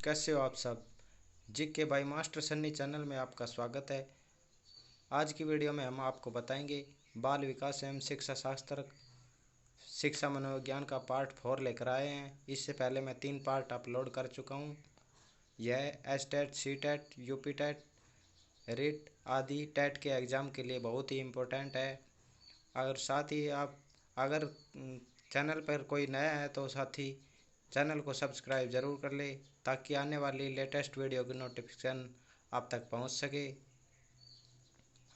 कैसे हो आप सब। GK by master Sunny channel में आपका स्वागत है। आज की वीडियो में हम आपको बताएंगे बाल विकास एवं शिक्षा शास्त्र शिक्षा मनोविज्ञान का पार्ट 4 लेकर आए हैं। इससे पहले मैं 3 पार्ट अपलोड कर चुका हूँ। यह S TET, C TET, UP TET, REET आदि टेट के एग्ज़ाम के लिए बहुत ही इम्पोर्टेंट है। अगर साथ ही आप अगर चैनल पर कोई नया है तो साथ ही चैनल को सब्सक्राइब ज़रूर कर ले ताकि आने वाली लेटेस्ट वीडियो की नोटिफिकेशन आप तक पहुंच सके।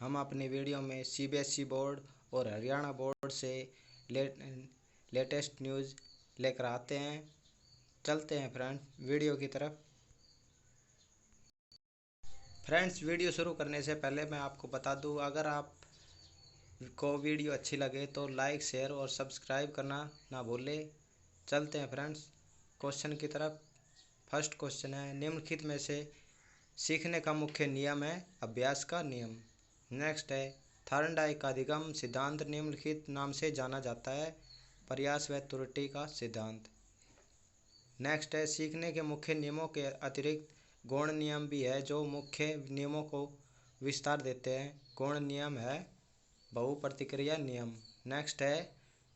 हम अपनी वीडियो में सीबीएसई बोर्ड और हरियाणा बोर्ड से लेटेस्ट न्यूज़ लेकर आते हैं। चलते हैं वीडियो की तरफ। फ्रेंड्स, वीडियो शुरू करने से पहले मैं आपको बता दूं, अगर आप को वीडियो अच्छी लगे तो लाइक, शेयर और सब्सक्राइब करना ना भूलें। चलते हैं फ्रेंड्स क्वेश्चन की तरफ। फर्स्ट क्वेश्चन है, निम्नलिखित में से सीखने का मुख्य नियम है अभ्यास का नियम। नेक्स्ट है, थॉर्नडाइक का अधिगम सिद्धांत निम्नलिखित नाम से जाना जाता है। प्रयास व त्रुटि का सिद्धांत। नेक्स्ट है, सीखने के मुख्य नियमों के अतिरिक्त गौण नियम भी है जो मुख्य नियमों को विस्तार देते हैं। गौण नियम है बहुप्रतिक्रिया नियम। नेक्स्ट है,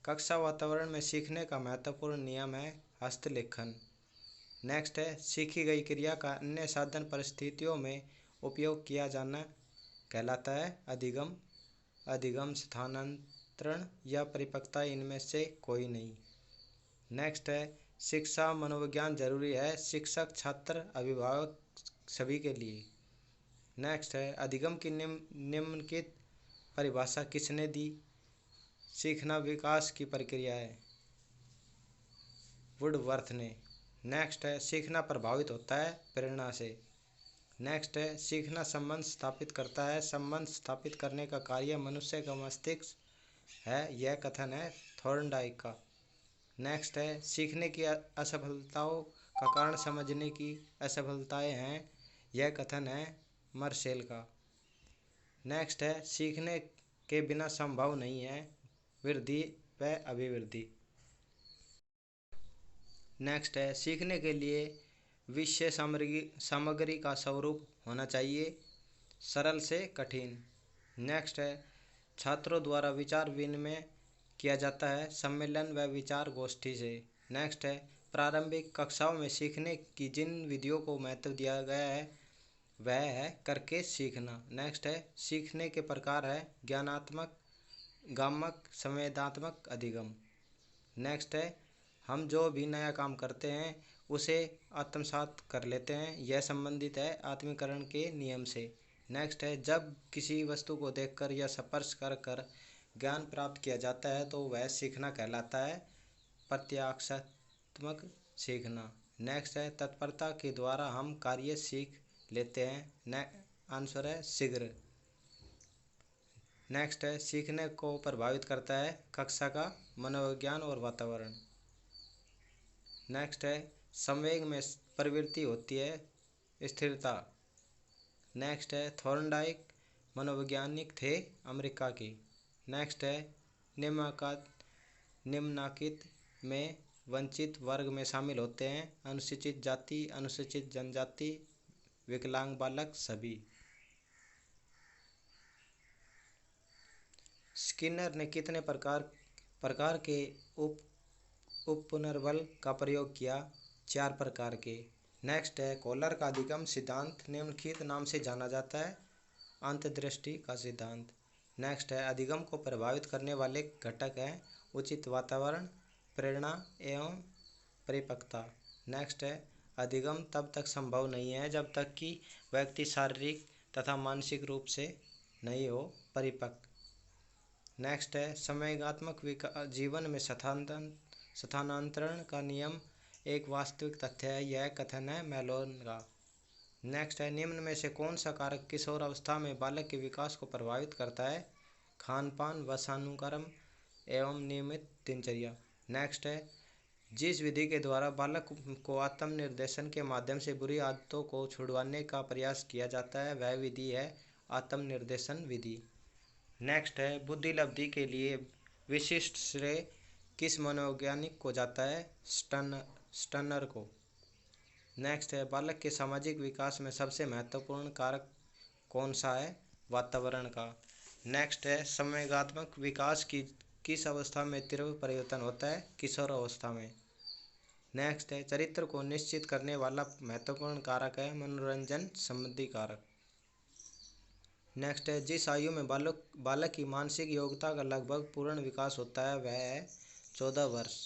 कक्षा वातावरण में सीखने का महत्वपूर्ण नियम है हस्तलेखन। नेक्स्ट है, सीखी गई क्रिया का अन्य साधन परिस्थितियों में उपयोग किया जाना कहलाता है अधिगम। अधिगम, स्थानांतरण या परिपक्वता इनमें से कोई नहीं। नेक्स्ट है, शिक्षा मनोविज्ञान जरूरी है शिक्षक, छात्र, अभिभावक सभी के लिए। नेक्स्ट है, अधिगम की निम्नलिखित परिभाषा किसने दी? सीखना विकास की प्रक्रिया है, वुडवर्थ ने। नेक्स्ट है, सीखना प्रभावित होता है प्रेरणा से। नेक्स्ट है, सीखना संबंध स्थापित करता है। संबंध स्थापित करने का कार्य मनुष्य का मस्तिष्क है। यह कथन है थॉर्नडाइक का। नेक्स्ट है, सीखने की असफलताओं का कारण समझने की असफलताएं हैं। यह कथन है मर्सेल का। नेक्स्ट है, सीखने के बिना संभव नहीं है वृद्धि व अभिवृद्धि। नेक्स्ट है, सीखने के लिए विषय सामग्री का स्वरूप होना चाहिए, सरल से कठिन। नेक्स्ट है, छात्रों द्वारा विचार विनिमय किया जाता है सम्मेलन व विचार गोष्ठी से। नेक्स्ट है, प्रारंभिक कक्षाओं में सीखने की जिन विधियों को महत्व दिया गया है वह है करके सीखना। नेक्स्ट है, सीखने के प्रकार है ज्ञानात्मक, गामक, संवेदनात्मक, अधिगम। नेक्स्ट है, हम जो भी नया काम करते हैं उसे आत्मसात कर लेते हैं। यह संबंधित है आत्मीकरण के नियम से। नेक्स्ट है, जब किसी वस्तु को देखकर या स्पर्श कर कर ज्ञान प्राप्त किया जाता है तो वह सीखना कहलाता है प्रत्याक्षात्मक सीखना। नेक्स्ट है, तत्परता के द्वारा हम कार्य सीख लेते हैं। आंसर है शीघ्र। नेक्स्ट है, सीखने को प्रभावित करता है कक्षा का मनोविज्ञान और वातावरण। नेक्स्ट है, संवेग में प्रवृत्ति होती है स्थिरता। नेक्स्ट है, थॉर्नडाइक मनोवैज्ञानिक थे अमेरिका के। नेक्स्ट है, निम्नलिखित में वंचित वर्ग में शामिल होते हैं अनुसूचित जाति, अनुसूचित जनजाति, विकलांग बालक सभी। स्किनर ने कितने प्रकार के उपपुनर्बल का प्रयोग किया? 4 प्रकार के। नेक्स्ट है, कॉलर का अधिगम सिद्धांत निम्नलिखित नाम से जाना जाता है अंतर्दृष्टि का सिद्धांत। नेक्स्ट है, अधिगम को प्रभावित करने वाले घटक हैं उचित वातावरण, प्रेरणा एवं परिपक्वता। नेक्स्ट है, अधिगम तब तक संभव नहीं है जब तक कि व्यक्ति शारीरिक तथा मानसिक रूप से नहीं हो परिपक्व। नेक्स्ट है, संवेगात्मक जीवन में स्थानांतरण का नियम एक वास्तविक तथ्य है। यह कथन है मेलोन का। नेक्स्ट है, निम्न में से कौन सा कारक किशोर अवस्था में बालक के विकास को प्रभावित करता है? खान पान, वंशानुक्रम एवं नियमित दिनचर्या। नेक्स्ट है, जिस विधि के द्वारा बालक को आत्मनिर्देशन के माध्यम से बुरी आदतों को छुड़वाने का प्रयास किया जाता है वह विधि है आत्मनिर्देशन विधि। नेक्स्ट है, बुद्धिलब्धि के लिए विशिष्ट श्रेय किस मनोवैज्ञानिक को जाता है? स्टर्नर को। नेक्स्ट है, बालक के सामाजिक विकास में सबसे महत्वपूर्ण कारक कौन सा है? वातावरण का। नेक्स्ट है, संवेगात्मक विकास की किस अवस्था में तीव्र परिवर्तन होता है? किशोर अवस्था में। नेक्स्ट है, चरित्र को निश्चित करने वाला महत्वपूर्ण कारक है मनोरंजन संबंधी कारक। नेक्स्ट है, जिस आयु में बालक की मानसिक योग्यता का लगभग पूर्ण विकास होता है वह है 14 वर्ष।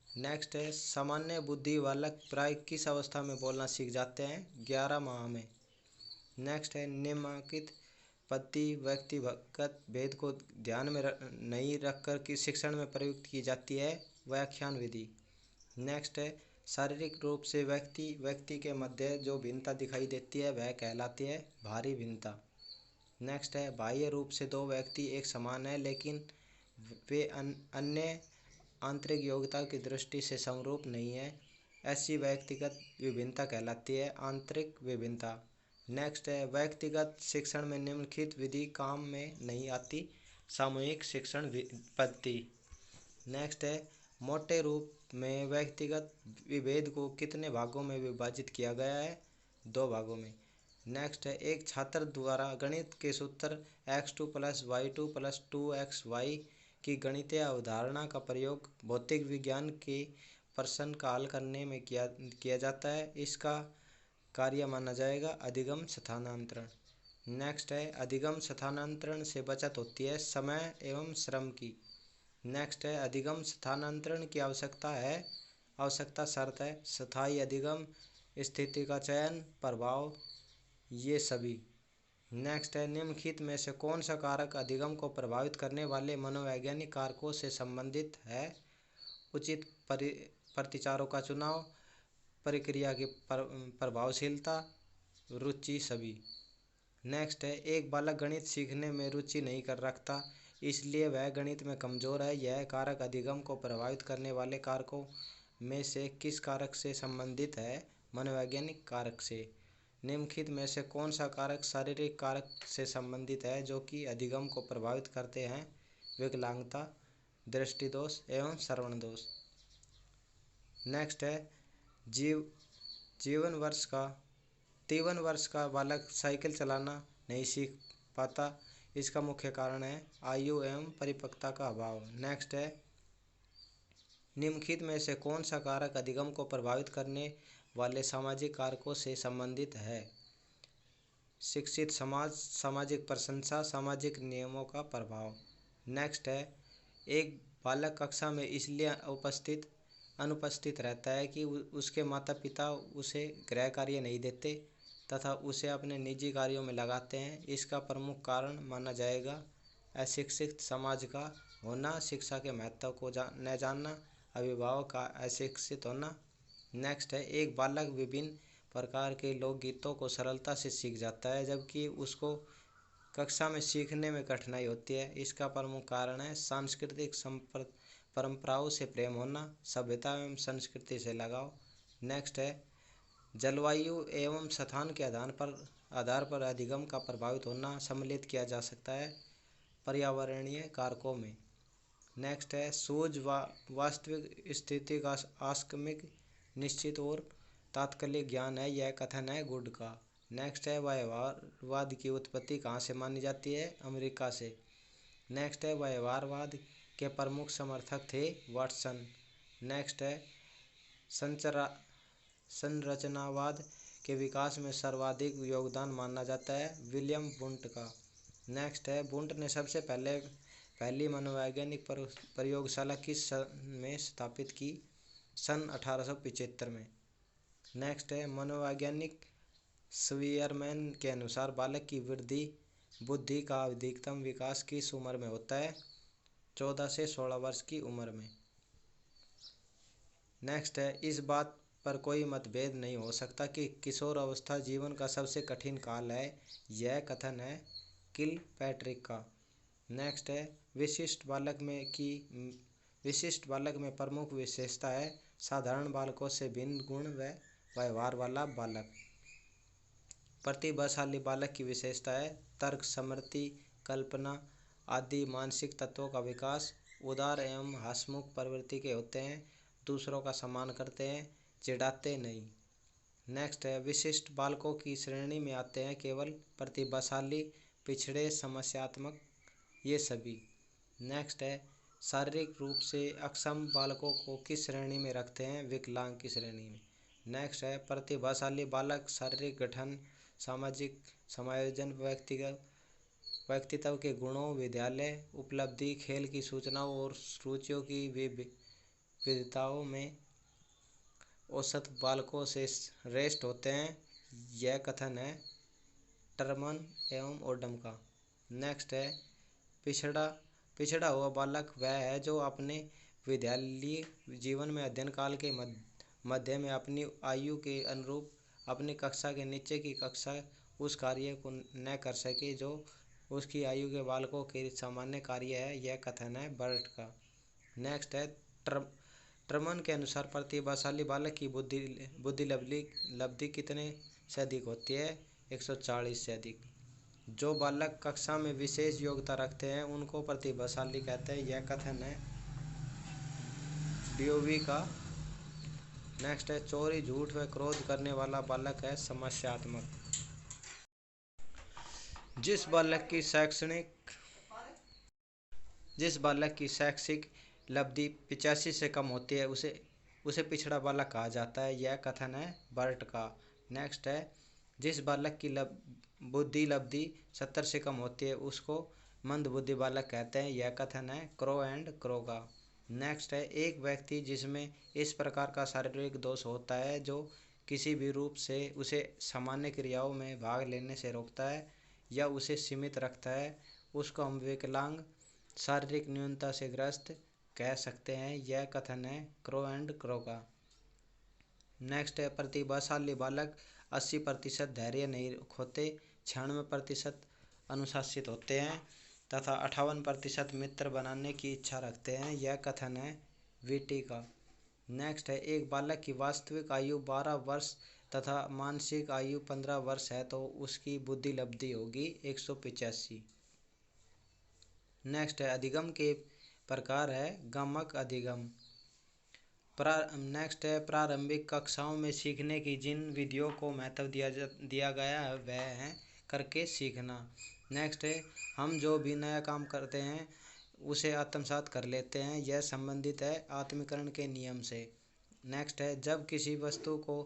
नेक्स्ट है, सामान्य बुद्धि बालक प्राय किस अवस्था में बोलना सीख जाते हैं? 11 माह में। नेक्स्ट है, निम्नलिखित पद्धति व्यक्तिगत भेद को ध्यान में नहीं रखकर किस शिक्षण में प्रयुक्त की जाती है? व्याख्यान विधि। नेक्स्ट है, शारीरिक रूप से व्यक्ति के मध्य जो भिन्नता दिखाई देती है वह कहलाती है भारी भिन्नता। नेक्स्ट है, बाह्य रूप से दो व्यक्ति एक समान है लेकिन वे अन्य आंतरिक योग्यता की दृष्टि से समरूप नहीं है, ऐसी व्यक्तिगत विभिन्नता कहलाती है आंतरिक विभिन्नता। नेक्स्ट है, व्यक्तिगत शिक्षण में निम्नलिखित विधि काम में नहीं आती? सामूहिक शिक्षण पद्धति। नेक्स्ट है, मोटे रूप में व्यक्तिगत विभेद को कितने भागों में विभाजित किया गया है? 2 भागों में। नेक्स्ट है, एक छात्र द्वारा गणित के सूत्र x2 + y2 + 2xy की गणितीय अवधारणा का प्रयोग भौतिक विज्ञान के प्रश्न का हल करने में किया जाता है, इसका कार्य माना जाएगा अधिगम स्थानांतरण। नेक्स्ट है, अधिगम स्थानांतरण से बचत होती है समय एवं श्रम की। नेक्स्ट है, अधिगम स्थानांतरण की आवश्यकता शर्त है स्थायी अधिगम, स्थिति का चयन, प्रभाव, ये सभी। नेक्स्ट है, निम्नलिखित में से कौन सा कारक अधिगम को प्रभावित करने वाले मनोवैज्ञानिक कारकों से संबंधित है? उचित प्रतिचारों का चुनाव, प्रक्रिया की प्रभावशीलता, रुचि, सभी। नेक्स्ट है, एक बालक गणित सीखने में रुचि नहीं कर रखता इसलिए वह गणित में कमजोर है, यह कारक अधिगम को प्रभावित करने वाले कारकों में से किस कारक से संबंधित है? मनोवैज्ञानिक कारक से। निम्नलिखित में से कौन सा कारक शारीरिक कारक से संबंधित है जो कि अधिगम को प्रभावित करते हैं? विकलांगता, दृष्टि दोष एवं श्रवण दोष। नेक्स्ट है, 53 वर्ष का बालक साइकिल चलाना नहीं सीख पाता, इसका मुख्य कारण है आयु एवं परिपक्वता का अभाव। नेक्स्ट है, निम्नलिखित में से कौन सा कारक अधिगम को प्रभावित करने वाले सामाजिक कारकों से संबंधित है? शिक्षित समाज, सामाजिक प्रशंसा, सामाजिक नियमों का प्रभाव। नेक्स्ट है, एक बालक कक्षा में इसलिए अनुपस्थित रहता है कि उसके माता पिता उसे गृह कार्य नहीं देते तथा उसे अपने निजी कार्यों में लगाते हैं, इसका प्रमुख कारण माना जाएगा अशिक्षित समाज का होना, शिक्षा के महत्व को न जानना, अभिभावक का अशिक्षित होना। नेक्स्ट है, एक बालक विभिन्न प्रकार के लोकगीतों को सरलता से सीख जाता है जबकि उसको कक्षा में सीखने में कठिनाई होती है, इसका प्रमुख कारण है सांस्कृतिक परंपराओं से प्रेम होना, सभ्यता एवं संस्कृति से लगाव। नेक्स्ट है, जलवायु एवं स्थान के आधार पर अधिगम का प्रभावित होना सम्मिलित किया जा सकता है पर्यावरणीय कारकों में। नेक्स्ट है, सूझ वास्तविक स्थिति का आकस्मिक, निश्चित और तात्कालिक ज्ञान है, यह कथन है गुड का। नेक्स्ट है, व्यवहारवाद की उत्पत्ति कहाँ से मानी जाती है? अमेरिका से। नेक्स्ट है, व्यवहारवाद के प्रमुख समर्थक थे वाटसन। नेक्स्ट है, संरचनावाद के विकास में सर्वाधिक योगदान माना जाता है विलियम वुंट का। नेक्स्ट है, वुंट ने सबसे पहली मनोवैज्ञानिक प्रयोगशाला किस सन में स्थापित की? सन 1875 में। नेक्स्ट है, मनोवैज्ञानिक स्वीयरमैन के अनुसार बालक की बुद्धि का अधिकतम विकास किस उम्र में होता है? 14 से 16 वर्ष की उम्र में। नेक्स्ट है, इस बात पर कोई मतभेद नहीं हो सकता कि किशोर अवस्था जीवन का सबसे कठिन काल है, यह कथन है किलपैट्रिक का। नेक्स्ट है, विशिष्ट बालक में प्रमुख विशेषता है साधारण बालकों से भिन्न गुण व व्यवहार वाला बालक। प्रतिभाशाली बालक की विशेषता है तर्क, स्मृति, कल्पना आदि मानसिक तत्वों का विकास, उदार एवं हंसमुख प्रवृत्ति के होते हैं, दूसरों का सम्मान करते हैं, चिढ़ाते नहीं। नेक्स्ट है विशिष्ट बालकों की श्रेणी में आते हैं केवल प्रतिभाशाली, पिछड़े, समस्यात्मक, ये सभी। नेक्स्ट है शारीरिक रूप से अक्षम बालकों को किस श्रेणी में रखते हैं? विकलांग की श्रेणी में। नेक्स्ट है प्रतिभाशाली बालक शारीरिक गठन, सामाजिक समायोजन, व्यक्तित्व के गुणों, विद्यालय उपलब्धि, खेल की सूचनाओं और रुचियों की विविधताओं में औसत बालकों से श्रेष्ठ होते हैं। यह कथन है टर्मन एवं ओडम का। नेक्स्ट है पिछड़ा हुआ बालक वह है जो अपने विद्यालयी जीवन में अध्ययन काल के मध्य में अपनी आयु के अनुरूप अपनी कक्षा के नीचे की कक्षा उस कार्य को न कर सके जो उसकी आयु के बालकों के सामान्य कार्य है। यह कथन है बर्ट का। नेक्स्ट है टर्मन के अनुसार प्रतिभाशाली बालक की बुद्धि लब्धि कितने से अधिक होती है? 140 से अधिक। जो बालक कक्षा में विशेष योग्यता रखते हैं उनको प्रतिभाशाली कहते हैं। यह कथन है डियोवी का। नेक्स्ट है चोरी, झूठ व क्रोध करने वाला बालक है समस्यात्मक। जिस बालक की शैक्षिक लब्धि 85 से कम होती है उसे पिछड़ा बालक कहा जाता है। यह कथन है बर्ट का। नेक्स्ट है जिस बालक की बुद्धि लब्धि 70 से कम होती है उसको मंदबुद्धि बालक कहते हैं। यह कथन है क्रो एंड क्रो का। नेक्स्ट है एक व्यक्ति जिसमें इस प्रकार का शारीरिक दोष होता है जो किसी भी रूप से उसे सामान्य क्रियाओं में भाग लेने से रोकता है या उसे सीमित रखता है उसको हम विकलांग, शारीरिक न्यूनता से ग्रस्त कह सकते हैं। यह कथन है क्रो एंड क्रो का। नेक्स्ट है प्रतिभाशाली बालक 80% धैर्य नहीं खोते, 96% अनुशासित होते हैं तथा 58% मित्र बनाने की इच्छा रखते हैं। यह कथन है वीटी का। नेक्स्ट है एक बालक की वास्तविक आयु 12 वर्ष तथा मानसिक आयु 15 वर्ष है तो उसकी बुद्धि लब्धि होगी 185। नेक्स्ट है अधिगम के प्रकार है गमक अधिगम। नेक्स्ट है प्रारंभिक कक्षाओं में सीखने की जिन विधियों को महत्व दिया गया है वह है करके सीखना। नेक्स्ट है हम जो भी नया काम करते हैं उसे आत्मसात कर लेते हैं। यह संबंधित है आत्मीकरण के नियम से। नेक्स्ट है जब किसी वस्तु को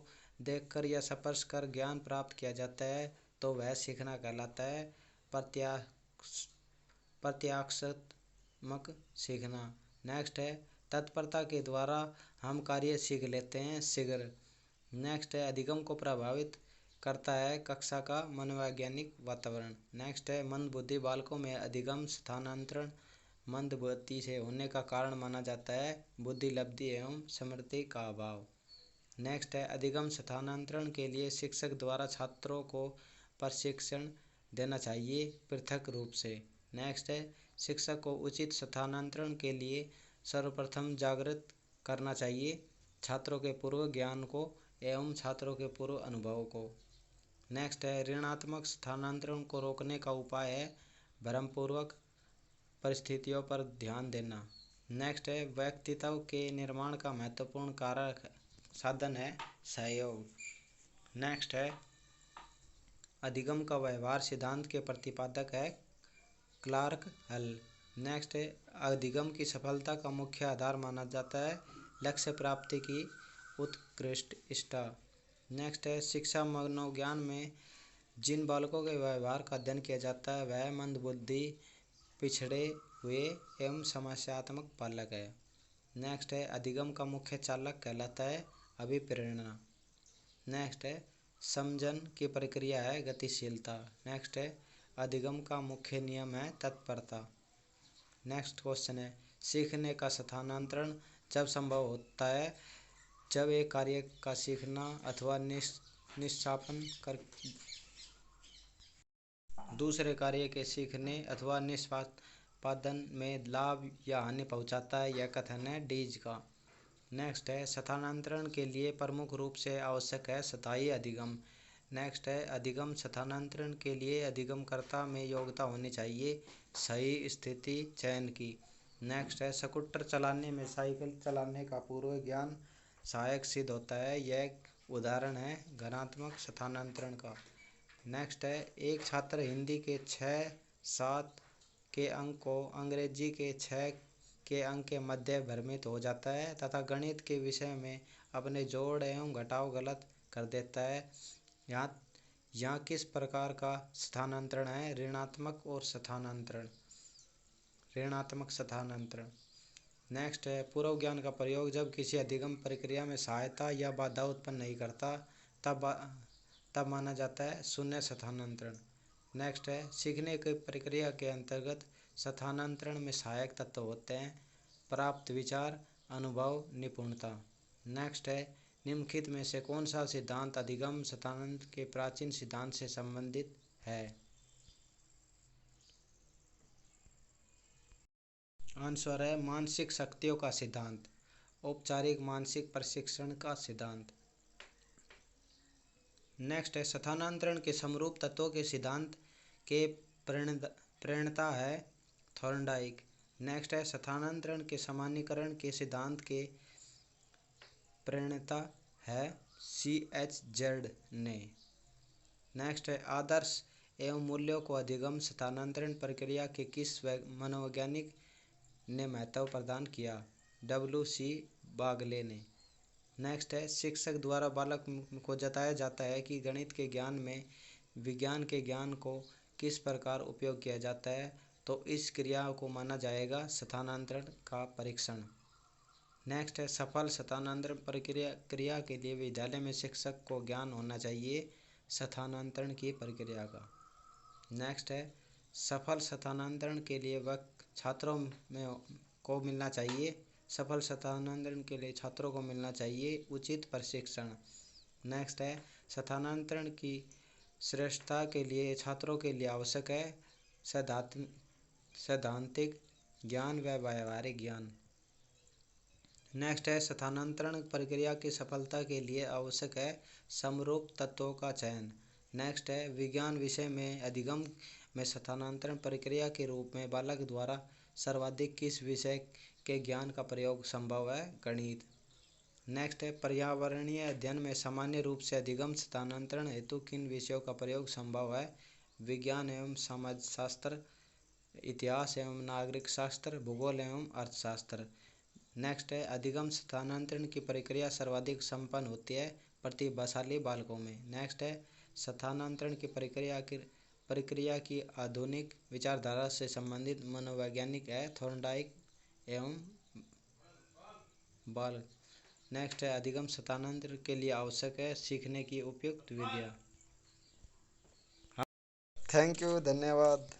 देखकर या स्पर्श कर ज्ञान प्राप्त किया जाता है तो वह सीखना कहलाता है। प्रत्याक्षात्मक सीखना। नेक्स्ट है तत्परता के द्वारा हम कार्य सीख लेते हैं शीघ्र। नेक्स्ट है अधिगम को प्रभावित करता है कक्षा का मनोवैज्ञानिक वातावरण। नेक्स्ट है मंद बुद्धि बालकों में अधिगम स्थानांतरण मंद बुद्धि से होने का कारण माना जाता है बुद्धि लब्धि एवं स्मृति का अभाव। नेक्स्ट है अधिगम स्थानांतरण के लिए शिक्षक द्वारा छात्रों को प्रशिक्षण देना चाहिए पृथक रूप से। नेक्स्ट है शिक्षक को उचित स्थानांतरण के लिए सर्वप्रथम जागृत करना चाहिए छात्रों के पूर्व ज्ञान को एवं छात्रों के पूर्व अनुभव को। नेक्स्ट है ऋणात्मक स्थानांतरण को रोकने का उपाय है भ्रमपूर्वक परिस्थितियों पर ध्यान देना। नेक्स्ट है व्यक्तित्व के निर्माण का महत्वपूर्ण कारक साधन है सहयोग। नेक्स्ट है अधिगम का व्यवहार सिद्धांत के प्रतिपादक है क्लार्क हल। नेक्स्ट है अधिगम की सफलता का मुख्य आधार माना जाता है लक्ष्य प्राप्ति की उत्कृष्टता। नेक्स्ट है शिक्षा मनोविज्ञान में जिन बालकों के व्यवहार का अध्ययन किया जाता है वह मंदबुद्धि, पिछड़े हुए एवं समस्यात्मक बालक है। नेक्स्ट है अधिगम का मुख्य चालक कहलाता है अभिप्रेरणा। नेक्स्ट है समझन की प्रक्रिया है गतिशीलता। नेक्स्ट है अधिगम का मुख्य नियम है तत्परता। नेक्स्ट क्वेश्चन है सीखने का स्थानांतरण जब संभव होता है जब एक कार्य का सीखना अथवा निष्पादन कर दूसरे कार्य के सीखने अथवा निष्पादन में लाभ या हानि पहुंचाता है। यह कथन है डीज का। नेक्स्ट है स्थानांतरण के लिए प्रमुख रूप से आवश्यक है स्थायी अधिगम। नेक्स्ट है अधिगम स्थानांतरण के लिए अधिगमकर्ता में योग्यता होनी चाहिए सही स्थिति चयन की। नेक्स्ट है स्कूटर चलाने में साइकिल चलाने का पूर्व ज्ञान सहायक सिद्ध होता है। यह उदाहरण है घनात्मक स्थानांतरण का। नेक्स्ट है, एक छात्र हिंदी के 6-7 के अंक को अंग्रेजी के 6 के अंक के मध्य भ्रमित हो जाता है तथा गणित के विषय में अपने जोड़ एवं घटाव गलत कर देता है। यहाँ किस प्रकार का स्थानांतरण है? ऋणात्मक स्थानांतरण। नेक्स्ट है, पूर्व ज्ञान का प्रयोग जब किसी अधिगम प्रक्रिया में सहायता या बाधा उत्पन्न नहीं करता तब माना जाता है शून्य स्थानांतरण। नेक्स्ट है, सीखने की प्रक्रिया के अंतर्गत स्थानांतरण में सहायक तत्व होते हैं प्राप्त विचार, अनुभव, निपुणता। नेक्स्ट है, निम्नलिखित में से कौन सा सिद्धांत अधिगम स्थानांतरण के प्राचीन सिद्धांत से संबंधित है? आंसर है मानसिक शक्तियों का सिद्धांत, औपचारिक मानसिक प्रशिक्षण का सिद्धांत। नेक्स्ट है, स्थानांतरण के समरूप तत्वों के सिद्धांत के प्रणेता है थॉर्नडाइक। नेक्स्ट है, स्थानांतरण के सामान्यीकरण के सिद्धांत के प्रणेता है C.H. जेड ने। नेक्स्ट है, आदर्श एवं मूल्यों को अधिगम स्थानांतरण प्रक्रिया के किस मनोवैज्ञानिक ने महत्व प्रदान किया? W.C. बागले ने। नेक्स्ट है, शिक्षक द्वारा बालक को जताया जाता है कि गणित के ज्ञान में विज्ञान के ज्ञान को किस प्रकार उपयोग किया जाता है, तो इस क्रिया को माना जाएगा स्थानांतरण का परीक्षण। नेक्स्ट है, सफल स्थानांतरण प्रक्रिया के लिए विद्यालय में शिक्षक को ज्ञान होना चाहिए स्थानांतरण की प्रक्रिया का। नेक्स्ट है, सफल स्थानांतरण के लिए छात्रों को मिलना चाहिए सफल स्थानांतरण के लिए छात्रों को मिलना चाहिए उचित प्रशिक्षण। नेक्स्ट है, स्थानांतरण की श्रेष्ठता के लिए छात्रों के लिए आवश्यक है सैद्धांतिक ज्ञान व व्यावहारिक ज्ञान। नेक्स्ट है, स्थानांतरण प्रक्रिया की सफलता के लिए आवश्यक है समरूप तत्वों का चयन। नेक्स्ट है, विज्ञान विषय में अधिगम में स्थानांतरण प्रक्रिया के रूप में बालक द्वारा सर्वाधिक किस विषय के ज्ञान का प्रयोग संभव है? गणित। नेक्स्ट है, पर्यावरणीय अध्ययन में सामान्य रूप से अधिगम स्थानांतरण हेतु किन विषयों का प्रयोग संभव है? विज्ञान एवं समाजशास्त्र, इतिहास एवं नागरिक शास्त्र, भूगोल एवं अर्थशास्त्र। नेक्स्ट है, अधिगम स्थानांतरण की प्रक्रिया सर्वाधिक संपन्न होती है प्रतिभाशाली बालकों में। नेक्स्ट है, स्थानांतरण की प्रक्रिया की आधुनिक विचारधारा से संबंधित मनोवैज्ञानिक है थॉर्नडाइक एवं बाल। नेक्स्ट है, अधिगम स्थानांतरण के लिए आवश्यक है सीखने की उपयुक्त विधियाँ। थैंक यू, धन्यवाद।